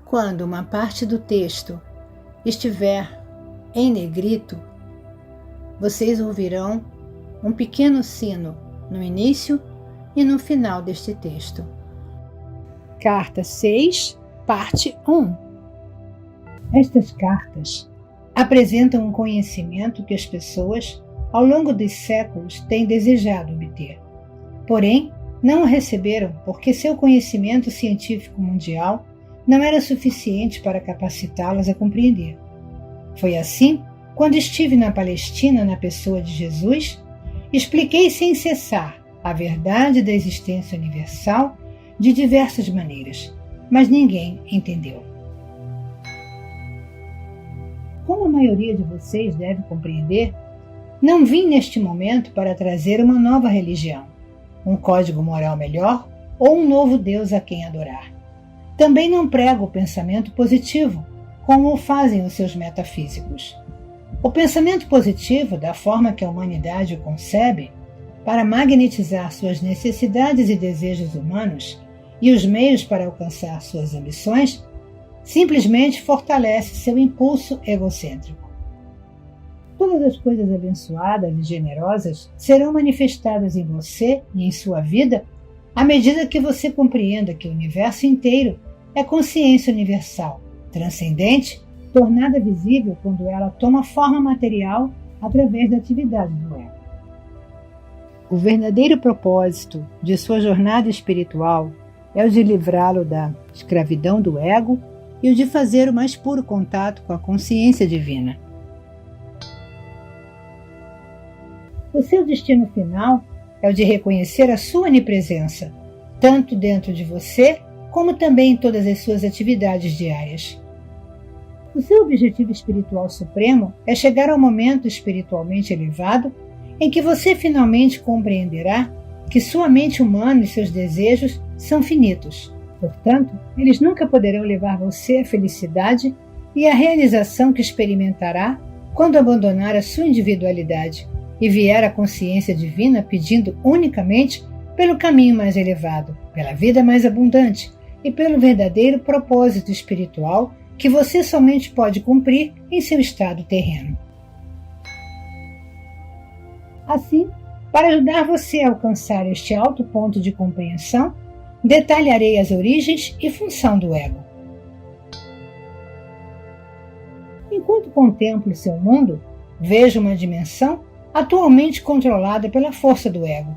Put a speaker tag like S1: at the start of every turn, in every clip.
S1: Quando uma parte do texto estiver em negrito, vocês ouvirão um pequeno sino no início e no final deste texto. Carta 6, parte 1. Estas cartas apresentam um conhecimento que as pessoas, ao longo dos séculos, têm desejado obter. Porém, não o receberam porque seu conhecimento científico mundial não era suficiente para capacitá-las a compreender. Foi assim, quando estive na Palestina na pessoa de Jesus, expliquei sem cessar a verdade da existência universal de diversas maneiras, mas ninguém entendeu. Como a maioria de vocês deve compreender, não vim neste momento para trazer uma nova religião, um código moral melhor ou um novo Deus a quem adorar. Também não prego o pensamento positivo, como o fazem os seus metafísicos. O pensamento positivo, da forma que a humanidade o concebe, para magnetizar suas necessidades e desejos humanos e os meios para alcançar suas ambições, simplesmente fortalece seu impulso egocêntrico. Todas as coisas abençoadas e generosas serão manifestadas em você e em sua vida à medida que você compreenda que o universo inteiro é consciência universal, transcendente, tornada visível quando ela toma forma material através da atividade do ego. O verdadeiro propósito de sua jornada espiritual é o de livrá-lo da escravidão do ego e o de fazer o mais puro contato com a consciência divina. O seu destino final é o de reconhecer a sua onipresença, tanto dentro de você, como também em todas as suas atividades diárias. O seu objetivo espiritual supremo é chegar ao momento espiritualmente elevado em que você finalmente compreenderá que sua mente humana e seus desejos são finitos. Portanto, eles nunca poderão levar você à felicidade e à realização que experimentará quando abandonar a sua individualidade e vier à consciência divina pedindo unicamente pelo caminho mais elevado, pela vida mais abundante e pelo verdadeiro propósito espiritual que você somente pode cumprir em seu estado terreno. Assim, para ajudar você a alcançar este alto ponto de compreensão, detalharei as origens e função do ego. Enquanto contemplo seu mundo, vejo uma dimensão atualmente controlada pela força do ego.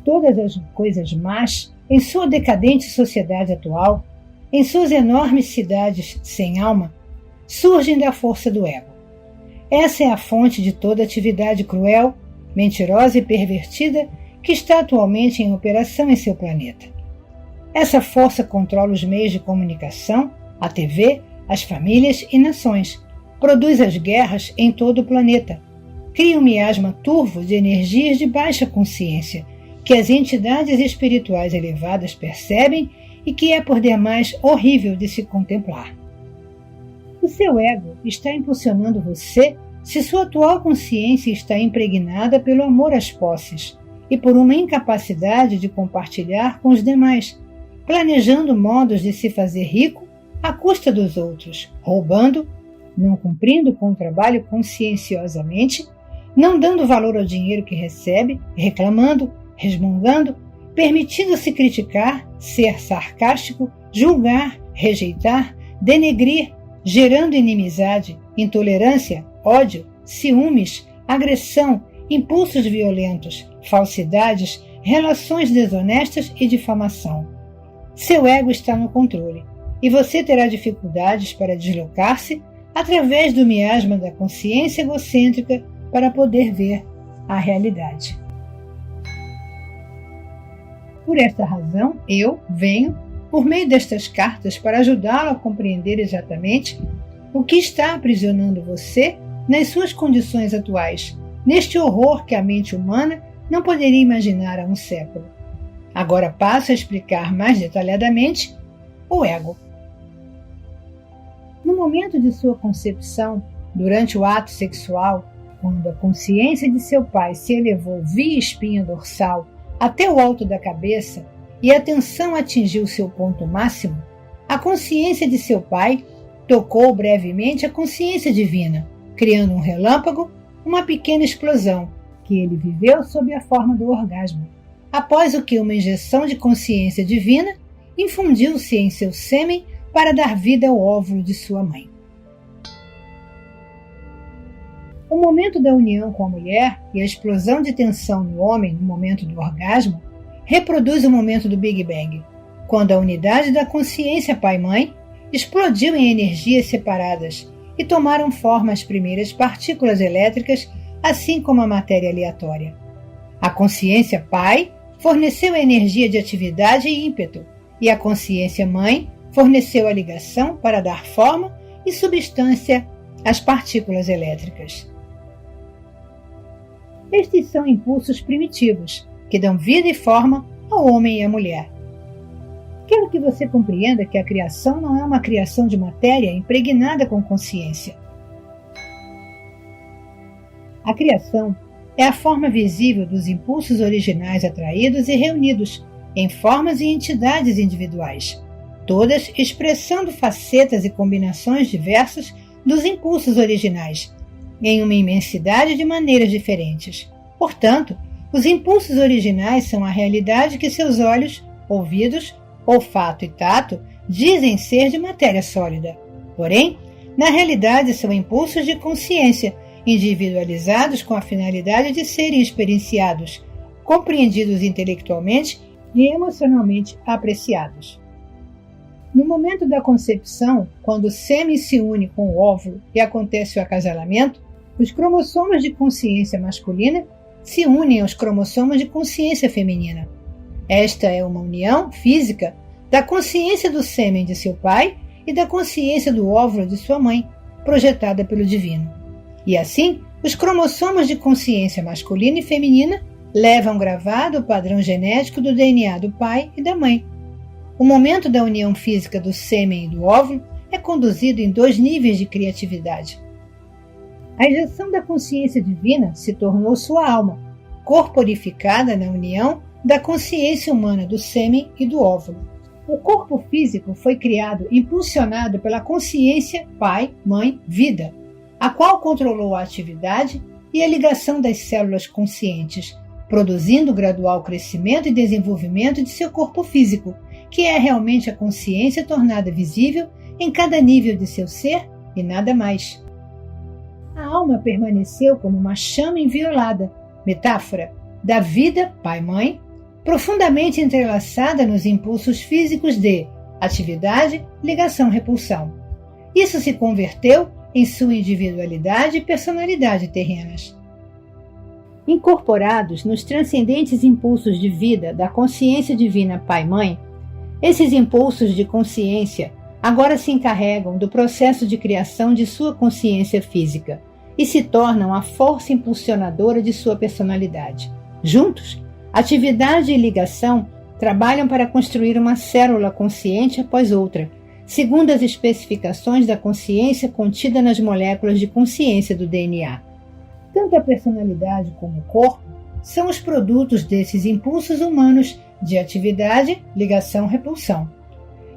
S1: Todas as coisas más em sua decadente sociedade atual, em suas enormes cidades sem alma, surgem da força do ego. Essa é a fonte de toda atividade cruel, mentirosa e pervertida que está atualmente em operação em seu planeta. Essa força controla os meios de comunicação, a TV, as famílias e nações, produz as guerras em todo o planeta, cria um miasma turvo de energias de baixa consciência que as entidades espirituais elevadas percebem e que é por demais horrível de se contemplar. O seu ego está impulsionando você se sua atual consciência está impregnada pelo amor às posses e por uma incapacidade de compartilhar com os demais, planejando modos de se fazer rico à custa dos outros, roubando, não cumprindo com o trabalho conscienciosamente, não dando valor ao dinheiro que recebe, reclamando, resmungando, permitindo-se criticar, ser sarcástico, julgar, rejeitar, denegrir, gerando inimizade, intolerância, ódio, ciúmes, agressão, impulsos violentos, falsidades, relações desonestas e difamação. Seu ego está no controle e você terá dificuldades para deslocar-se através do miasma da consciência egocêntrica para poder ver a realidade. Por esta razão, eu venho, por meio destas cartas, para ajudá-lo a compreender exatamente o que está aprisionando você nas suas condições atuais, neste horror que a mente humana não poderia imaginar há um século. Agora passo a explicar mais detalhadamente o ego. No momento de sua concepção, durante o ato sexual, quando a consciência de seu pai se elevou via espinha dorsal até o alto da cabeça e a tensão atingiu seu ponto máximo, a consciência de seu pai tocou brevemente a consciência divina, criando um relâmpago, uma pequena explosão, que ele viveu sob a forma do orgasmo, após o que uma injeção de consciência divina infundiu-se em seu sêmen para dar vida ao óvulo de sua mãe. O momento da união com a mulher e a explosão de tensão no homem no momento do orgasmo reproduz o momento do Big Bang, quando a unidade da consciência pai-mãe explodiu em energias separadas e tomaram forma as primeiras partículas elétricas, assim como a matéria aleatória. A consciência pai forneceu a energia de atividade e ímpeto, e a consciência mãe forneceu a ligação para dar forma e substância às partículas elétricas. Estes são impulsos primitivos, que dão vida e forma ao homem e à mulher. Quero que você compreenda que a criação não é uma criação de matéria impregnada com consciência. A criação é a forma visível dos impulsos originais atraídos e reunidos em formas e entidades individuais, todas expressando facetas e combinações diversas dos impulsos originais, em uma imensidade de maneiras diferentes. Portanto, os impulsos originais são a realidade que seus olhos, ouvidos, olfato e tato dizem ser de matéria sólida. Porém, na realidade são impulsos de consciência, individualizados com a finalidade de serem experienciados, compreendidos intelectualmente e emocionalmente apreciados. No momento da concepção, quando o sêmen se une com o óvulo e acontece o acasalamento, os cromossomos de consciência masculina se unem aos cromossomos de consciência feminina. Esta é uma união física da consciência do sêmen de seu pai e da consciência do óvulo de sua mãe, projetada pelo divino. E assim, os cromossomos de consciência masculina e feminina levam gravado o padrão genético do DNA do pai e da mãe. O momento da união física do sêmen e do óvulo é conduzido em 2 níveis de criatividade. A injeção da consciência divina se tornou sua alma, corporificada na união da consciência humana do sêmen e do óvulo. O corpo físico foi criado impulsionado pela consciência pai, mãe, vida, a qual controlou a atividade e a ligação das células conscientes, produzindo o gradual crescimento e desenvolvimento de seu corpo físico, que é realmente a consciência tornada visível em cada nível de seu ser e nada mais. A alma permaneceu como uma chama inviolada, metáfora da vida pai-mãe, profundamente entrelaçada nos impulsos físicos de atividade, ligação, repulsão. Isso se converteu em sua individualidade e personalidade terrenas. Incorporados nos transcendentes impulsos de vida da consciência divina pai-mãe, esses impulsos de consciência agora se encarregam do processo de criação de sua consciência física e se tornam a força impulsionadora de sua personalidade. Juntos, atividade e ligação trabalham para construir uma célula consciente após outra, segundo as especificações da consciência contida nas moléculas de consciência do DNA. Tanto a personalidade como o corpo são os produtos desses impulsos humanos de atividade, ligação, repulsão.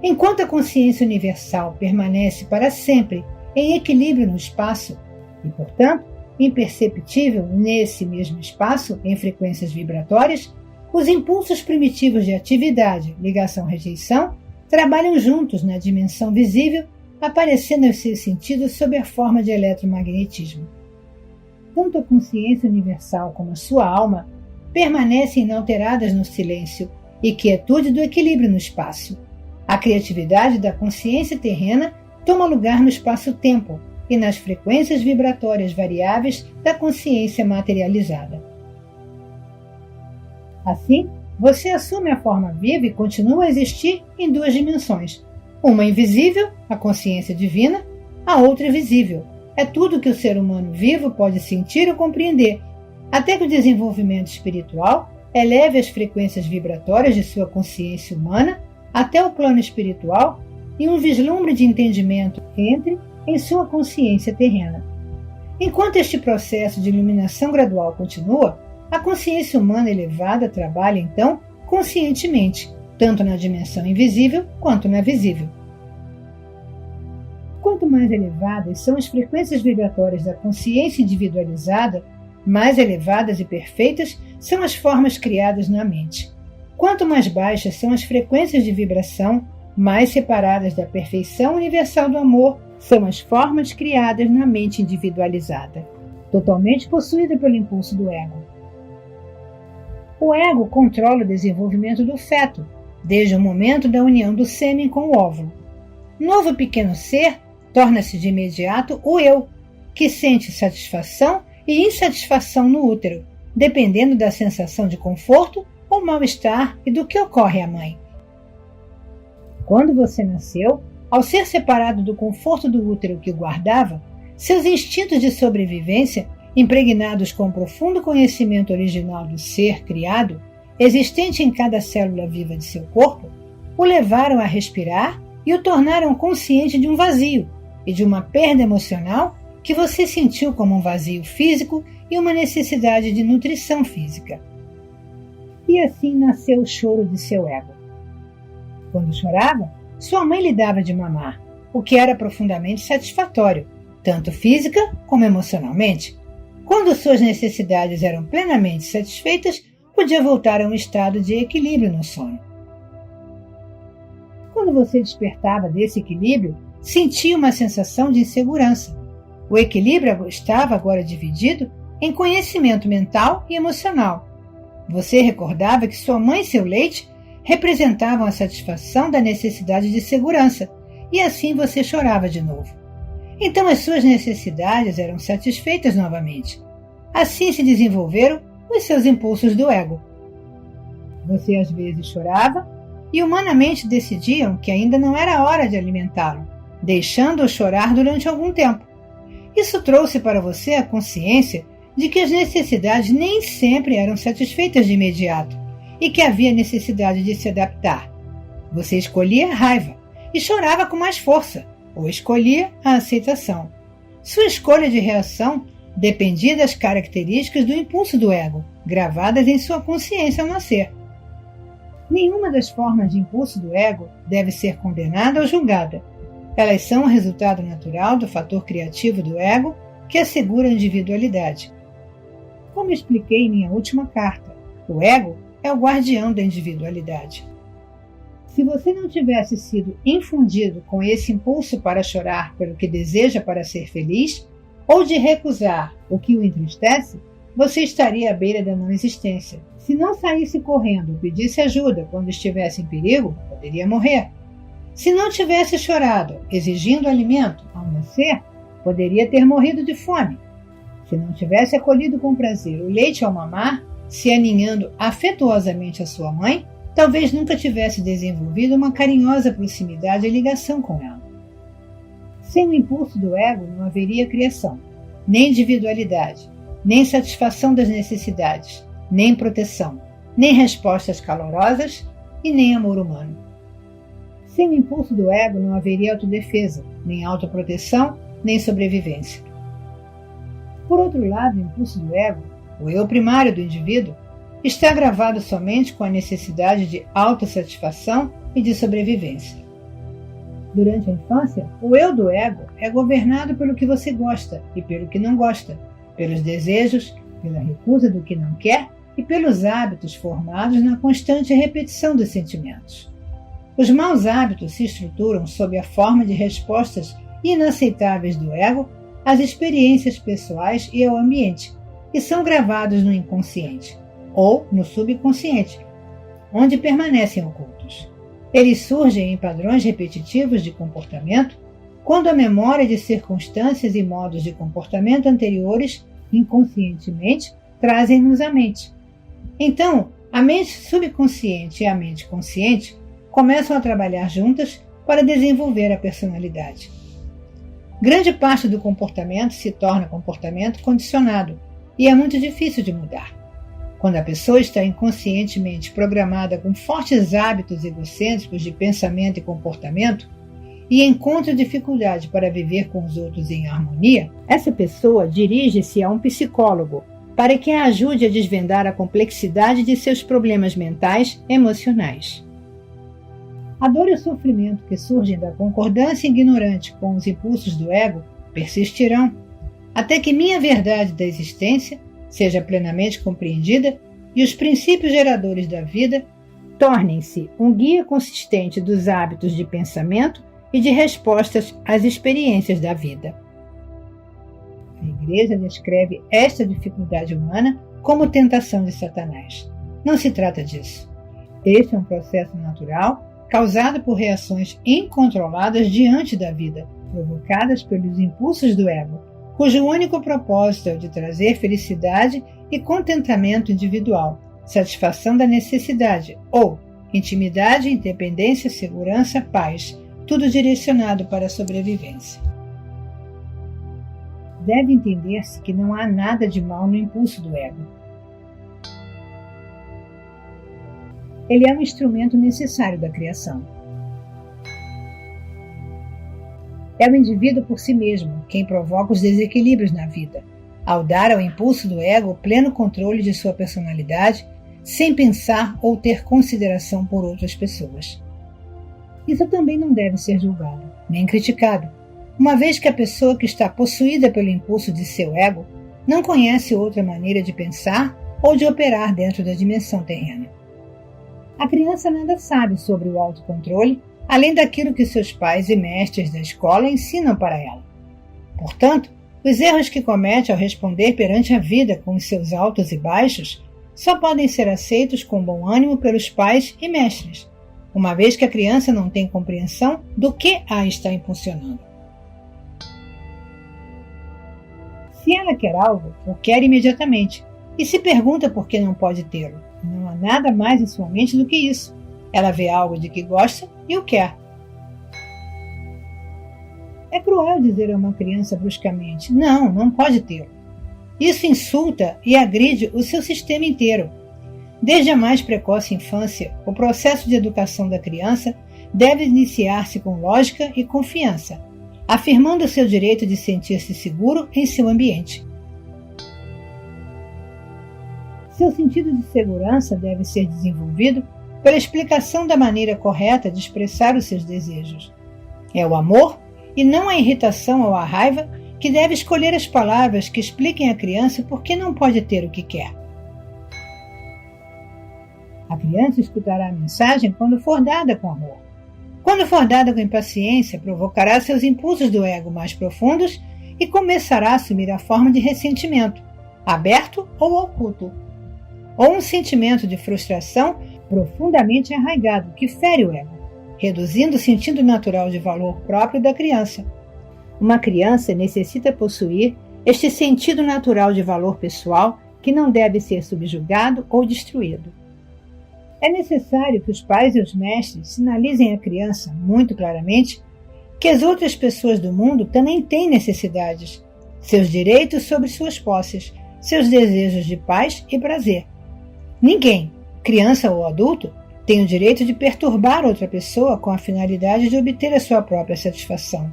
S1: Enquanto a consciência universal permanece para sempre em equilíbrio no espaço e, portanto, imperceptível nesse mesmo espaço em frequências vibratórias, os impulsos primitivos de atividade, ligação, rejeição trabalham juntos na dimensão visível, aparecendo aos seus sentidos sob a forma de eletromagnetismo. Tanto a consciência universal como a sua alma permanecem inalteradas no silêncio e quietude do equilíbrio no espaço. A criatividade da consciência terrena toma lugar no espaço-tempo e nas frequências vibratórias variáveis da consciência materializada. Assim, você assume a forma viva e continua a existir em 2 dimensões. Uma invisível, a consciência divina, a outra visível. É tudo que o ser humano vivo pode sentir ou compreender, até que o desenvolvimento espiritual eleve as frequências vibratórias de sua consciência humana até o plano espiritual e um vislumbre de entendimento entre em sua consciência terrena. Enquanto este processo de iluminação gradual continua, a consciência humana elevada trabalha, então, conscientemente, tanto na dimensão invisível quanto na visível. Quanto mais elevadas são as frequências vibratórias da consciência individualizada, mais elevadas e perfeitas são as formas criadas na mente. Quanto mais baixas são as frequências de vibração, mais separadas da perfeição universal do amor são as formas criadas na mente individualizada, totalmente possuída pelo impulso do ego. O ego controla o desenvolvimento do feto, desde o momento da união do sêmen com o óvulo. Novo pequeno ser torna-se de imediato o eu, que sente satisfação e insatisfação no útero, dependendo da sensação de conforto ou mal-estar e do que ocorre à mãe. Quando você nasceu, ao ser separado do conforto do útero que o guardava, seus instintos de sobrevivência, impregnados com o profundo conhecimento original do ser criado, existente em cada célula viva de seu corpo, o levaram a respirar e o tornaram consciente de um vazio e de uma perda emocional que você sentiu como um vazio físico e uma necessidade de nutrição física. E assim nasceu o choro de seu ego. Quando chorava, sua mãe lhe dava de mamar, o que era profundamente satisfatório, tanto física como emocionalmente. Quando suas necessidades eram plenamente satisfeitas, podia voltar a um estado de equilíbrio no sono. Quando você despertava desse equilíbrio, sentia uma sensação de insegurança. O equilíbrio estava agora dividido em conhecimento mental e emocional. Você recordava que sua mãe e seu leite representavam a satisfação da necessidade de segurança, e assim você chorava de novo. Então as suas necessidades eram satisfeitas novamente. Assim se desenvolveram os seus impulsos do ego. Você às vezes chorava e humanamente decidiam que ainda não era hora de alimentá-lo, deixando-o chorar durante algum tempo. Isso trouxe para você a consciência de que as necessidades nem sempre eram satisfeitas de imediato e que havia necessidade de se adaptar. Você escolhia a raiva e chorava com mais força, ou escolhia a aceitação. Sua escolha de reação dependia das características do impulso do ego, gravadas em sua consciência ao nascer. Nenhuma das formas de impulso do ego deve ser condenada ou julgada. Elas são o resultado natural do fator criativo do ego que assegura a individualidade. Como expliquei em minha última carta, o ego é o guardião da individualidade. Se você não tivesse sido infundido com esse impulso para chorar pelo que deseja para ser feliz, ou de recusar o que o entristece, você estaria à beira da não existência. Se não saísse correndo ou pedisse ajuda quando estivesse em perigo, poderia morrer. Se não tivesse chorado, exigindo alimento ao nascer, poderia ter morrido de fome. Se não tivesse acolhido com prazer o leite ao mamar, se aninhando afetuosamente a sua mãe, talvez nunca tivesse desenvolvido uma carinhosa proximidade e ligação com ela. Sem o impulso do ego não haveria criação, nem individualidade, nem satisfação das necessidades, nem proteção, nem respostas calorosas e nem amor humano. Sem o impulso do ego não haveria autodefesa, nem autoproteção, nem sobrevivência. Por outro lado, o impulso do ego, o eu primário do indivíduo, está gravado somente com a necessidade de autossatisfação e de sobrevivência. Durante a infância, o eu do ego é governado pelo que você gosta e pelo que não gosta, pelos desejos, pela recusa do que não quer e pelos hábitos formados na constante repetição dos sentimentos. Os maus hábitos se estruturam sob a forma de respostas inaceitáveis do ego às experiências pessoais e ao ambiente, e são gravados no inconsciente, ou no subconsciente, onde permanecem ocultos. Eles surgem em padrões repetitivos de comportamento quando a memória de circunstâncias e modos de comportamento anteriores, inconscientemente, trazem-nos à mente. Então, a mente subconsciente e a mente consciente começam a trabalhar juntas para desenvolver a personalidade. Grande parte do comportamento se torna comportamento condicionado e é muito difícil de mudar. Quando a pessoa está inconscientemente programada com fortes hábitos egocêntricos de pensamento e comportamento e encontra dificuldade para viver com os outros em harmonia, essa pessoa dirige-se a um psicólogo para que a ajude a desvendar a complexidade de seus problemas mentais e emocionais. A dor e o sofrimento que surgem da concordância ignorante com os impulsos do ego persistirão, até que minha verdade da existência seja plenamente compreendida e os princípios geradores da vida tornem-se um guia consistente dos hábitos de pensamento e de respostas às experiências da vida. A Igreja descreve esta dificuldade humana como tentação de Satanás. Não se trata disso. Este é um processo natural causado por reações incontroladas diante da vida, provocadas pelos impulsos do ego, cujo único propósito é o de trazer felicidade e contentamento individual, satisfação da necessidade ou intimidade, independência, segurança, paz, tudo direcionado para a sobrevivência. Deve entender-se que não há nada de mal no impulso do ego. Ele é um instrumento necessário da criação. É o indivíduo por si mesmo quem provoca os desequilíbrios na vida, ao dar ao impulso do ego o pleno controle de sua personalidade, sem pensar ou ter consideração por outras pessoas. Isso também não deve ser julgado, nem criticado, uma vez que a pessoa que está possuída pelo impulso de seu ego não conhece outra maneira de pensar ou de operar dentro da dimensão terrena. A criança nada sabe sobre o autocontrole, além daquilo que seus pais e mestres da escola ensinam para ela. Portanto, os erros que comete ao responder perante a vida com os seus altos e baixos só podem ser aceitos com bom ânimo pelos pais e mestres, uma vez que a criança não tem compreensão do que a está impulsionando. Se ela quer algo, o quer imediatamente, e se pergunta por que não pode tê-lo. Não há nada mais em sua mente do que isso. Ela vê algo de que gosta e o quer. É cruel dizer a uma criança bruscamente, não pode tê-lo. Isso insulta e agride o seu sistema inteiro. Desde a mais precoce infância, o processo de educação da criança deve iniciar-se com lógica e confiança, afirmando o seu direito de sentir-se seguro em seu ambiente. Seu sentido de segurança deve ser desenvolvido pela explicação da maneira correta de expressar os seus desejos. É o amor, e não a irritação ou a raiva, que deve escolher as palavras que expliquem à criança por que não pode ter o que quer. A criança escutará a mensagem quando for dada com amor. Quando for dada com impaciência, provocará seus impulsos do ego mais profundos e começará a assumir a forma de ressentimento, aberto ou oculto, ou um sentimento de frustração profundamente arraigado que fere o ego, reduzindo o sentido natural de valor próprio da criança. Uma criança necessita possuir este sentido natural de valor pessoal que não deve ser subjugado ou destruído. É necessário que os pais e os mestres sinalizem à criança, muito claramente, que as outras pessoas do mundo também têm necessidades, seus direitos sobre suas posses, seus desejos de paz e prazer. Ninguém, criança ou adulto, tem o direito de perturbar outra pessoa com a finalidade de obter a sua própria satisfação.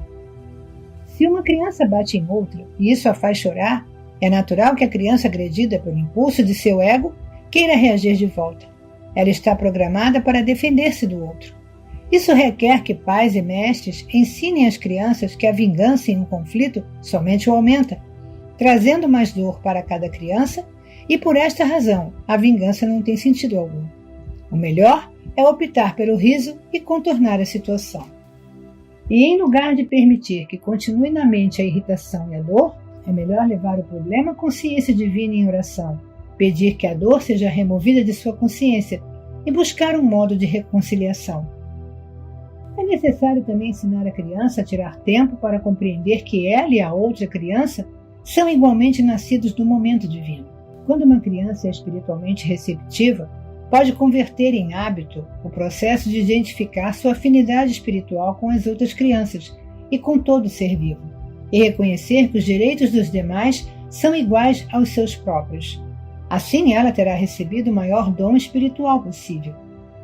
S1: Se uma criança bate em outra e isso a faz chorar, é natural que a criança agredida pelo impulso de seu ego queira reagir de volta. Ela está programada para defender-se do outro. Isso requer que pais e mestres ensinem às crianças que a vingança em um conflito somente o aumenta, trazendo mais dor para cada criança, e por esta razão a vingança não tem sentido algum. O melhor é optar pelo riso e contornar a situação. E em lugar de permitir que continue na mente a irritação e a dor, é melhor levar o problema à consciência divina em oração, pedir que a dor seja removida de sua consciência e buscar um modo de reconciliação. É necessário também ensinar a criança a tirar tempo para compreender que ela e a outra criança são igualmente nascidos do momento divino. Quando uma criança é espiritualmente receptiva, pode converter em hábito o processo de identificar sua afinidade espiritual com as outras crianças e com todo ser vivo, e reconhecer que os direitos dos demais são iguais aos seus próprios. Assim ela terá recebido o maior dom espiritual possível.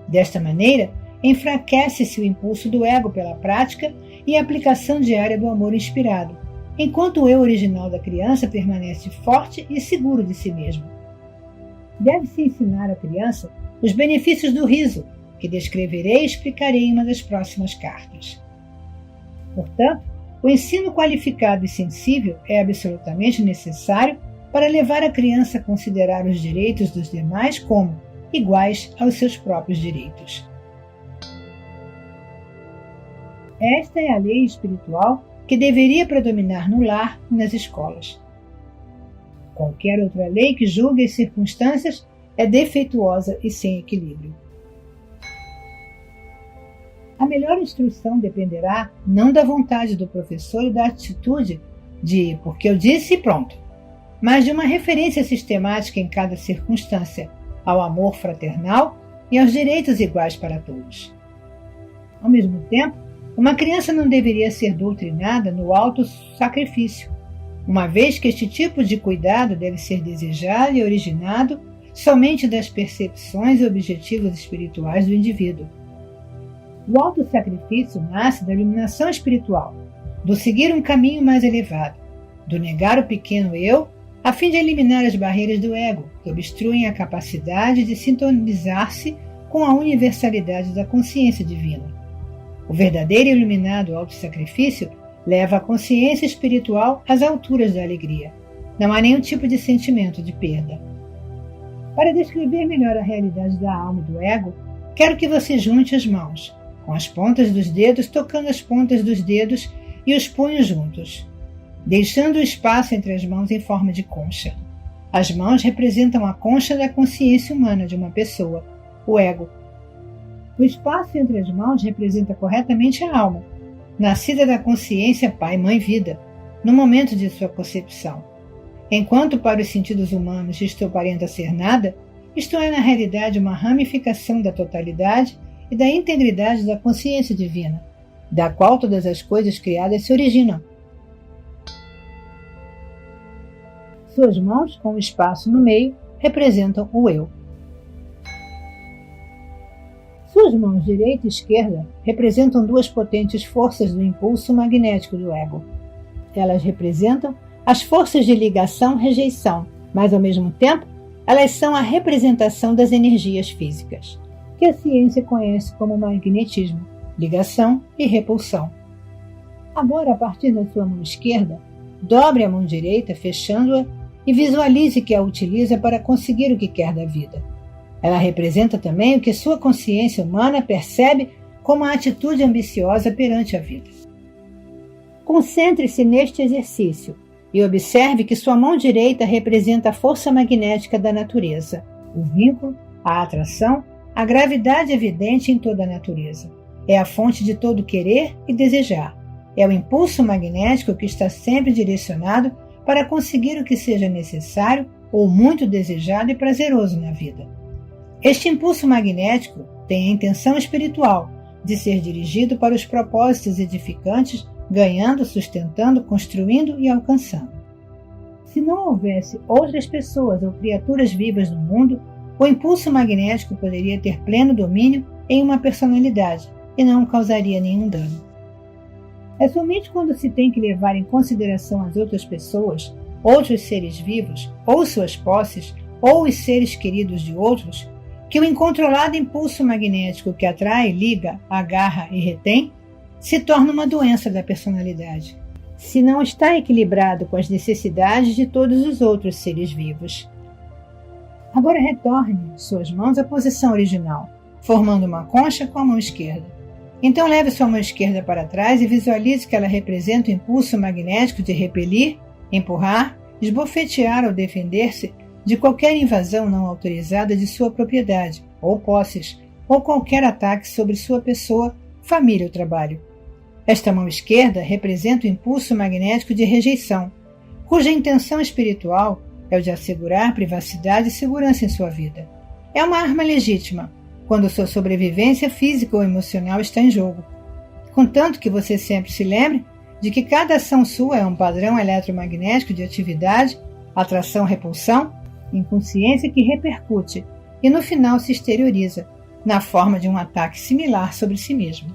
S1: Desta maneira, enfraquece-se o impulso do ego pela prática e aplicação diária do amor inspirado, enquanto o eu original da criança permanece forte e seguro de si mesmo. Deve-se ensinar à criança os benefícios do riso, que descreverei e explicarei em uma das próximas cartas. Portanto, o ensino qualificado e sensível é absolutamente necessário para levar a criança a considerar os direitos dos demais como iguais aos seus próprios direitos. Esta é a lei espiritual que deveria predominar no lar e nas escolas. Qualquer outra lei que julgue as circunstâncias é defeituosa e sem equilíbrio. A melhor instrução dependerá não da vontade do professor e da atitude de porque eu disse e pronto, mas de uma referência sistemática em cada circunstância ao amor fraternal e aos direitos iguais para todos. Ao mesmo tempo, uma criança não deveria ser doutrinada no auto-sacrifício, uma vez que este tipo de cuidado deve ser desejado e originado somente das percepções e objetivos espirituais do indivíduo. O auto-sacrifício nasce da iluminação espiritual, do seguir um caminho mais elevado, do negar o pequeno eu, a fim de eliminar as barreiras do ego, que obstruem a capacidade de sintonizar-se com a universalidade da consciência divina. O verdadeiro e iluminado auto-sacrifício leva a consciência espiritual às alturas da alegria. Não há nenhum tipo de sentimento de perda. Para descrever melhor a realidade da alma e do ego, quero que você junte as mãos, com as pontas dos dedos tocando as pontas dos dedos e os punhos juntos, deixando o espaço entre as mãos em forma de concha. As mãos representam a concha da consciência humana de uma pessoa, o ego. O espaço entre as mãos representa corretamente a alma, nascida da consciência Pai, Mãe, Vida, no momento de sua concepção. Enquanto para os sentidos humanos isto aparenta ser nada, isto é na realidade uma ramificação da totalidade e da integridade da consciência divina, da qual todas as coisas criadas se originam. Suas mãos, com o espaço no meio, representam o eu. Suas mãos direita e esquerda representam duas potentes forças do impulso magnético do ego. Elas representam as forças de ligação-rejeição, mas ao mesmo tempo, elas são a representação das energias físicas, que a ciência conhece como magnetismo, ligação e repulsão. Agora, a partir da sua mão esquerda, dobre a mão direita, fechando-a, e visualize que a utiliza para conseguir o que quer da vida. Ela representa também o que sua consciência humana percebe como a atitude ambiciosa perante a vida. Concentre-se neste exercício e observe que sua mão direita representa a força magnética da natureza, o vínculo, a atração, a gravidade evidente em toda a natureza. É a fonte de todo querer e desejar. É o impulso magnético que está sempre direcionado para conseguir o que seja necessário ou muito desejado e prazeroso na vida. Este impulso magnético tem a intenção espiritual de ser dirigido para os propósitos edificantes, ganhando, sustentando, construindo e alcançando. Se não houvesse outras pessoas ou criaturas vivas no mundo, o impulso magnético poderia ter pleno domínio em uma personalidade e não causaria nenhum dano. É somente quando se tem que levar em consideração as outras pessoas, outros seres vivos, ou suas posses, ou os seres queridos de outros, que o incontrolado impulso magnético que atrai, liga, agarra e retém se torna uma doença da personalidade, se não está equilibrado com as necessidades de todos os outros seres vivos. Agora retorne suas mãos à posição original, formando uma concha com a mão esquerda. Então leve sua mão esquerda para trás e visualize que ela representa o impulso magnético de repelir, empurrar, esbofetear ou defender-se de qualquer invasão não autorizada de sua propriedade, ou posses, ou qualquer ataque sobre sua pessoa, família ou trabalho. Esta mão esquerda representa o impulso magnético de rejeição, cuja intenção espiritual é o de assegurar privacidade e segurança em sua vida. É uma arma legítima, quando sua sobrevivência física ou emocional está em jogo. Contanto que você sempre se lembre de que cada ação sua é um padrão eletromagnético de atividade, atração-repulsão, inconsciência que repercute e no final se exterioriza, na forma de um ataque similar sobre si mesmo.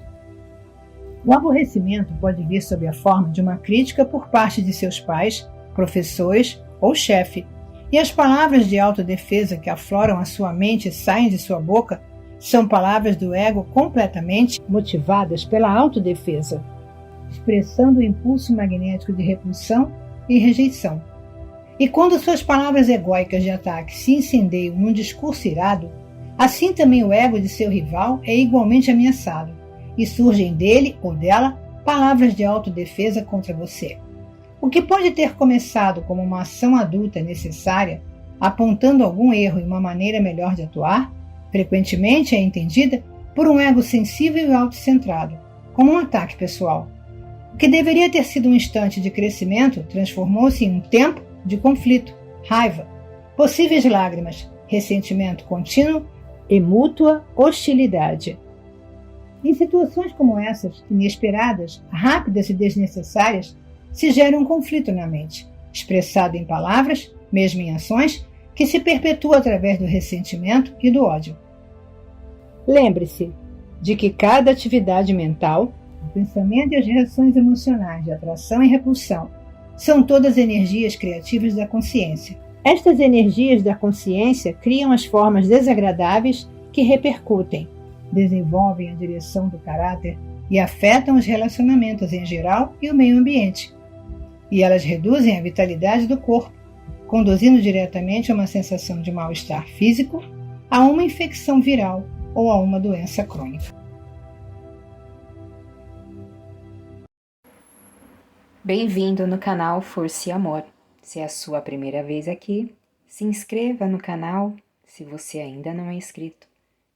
S1: O aborrecimento pode vir sob a forma de uma crítica por parte de seus pais, professores ou chefe, e as palavras de autodefesa que afloram a sua mente e saem de sua boca São palavras do ego completamente motivadas pela autodefesa, expressando o impulso magnético de repulsão e rejeição. E quando suas palavras egóicas de ataque se incendeiam num discurso irado, assim também o ego de seu rival é igualmente ameaçado, e surgem dele ou dela palavras de autodefesa contra você. O que pode ter começado como uma ação adulta necessária, apontando algum erro e uma maneira melhor de atuar, frequentemente é entendida por um ego sensível e autocentrado, como um ataque pessoal. O que deveria ter sido um instante de crescimento transformou-se em um tempo de conflito, raiva, possíveis lágrimas, ressentimento contínuo e mútua hostilidade. Em situações como essas, inesperadas, rápidas e desnecessárias, se gera um conflito na mente, expressado em palavras, mesmo em ações, que se perpetua através do ressentimento e do ódio. Lembre-se de que cada atividade mental, o pensamento e as reações emocionais de atração e repulsão, são todas energias criativas da consciência. Estas energias da consciência criam as formas desagradáveis que repercutem, desenvolvem a direção do caráter e afetam os relacionamentos em geral e o meio ambiente. E elas reduzem a vitalidade do corpo, conduzindo diretamente a uma sensação de mal-estar físico, a uma infecção viral ou a uma doença crônica.
S2: Bem-vindo no canal Força e Amor. Se é a sua primeira vez aqui, se inscreva no canal se você ainda não é inscrito.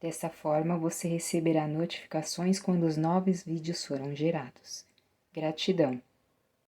S2: Dessa forma, você receberá notificações quando os novos vídeos forem gerados. Gratidão!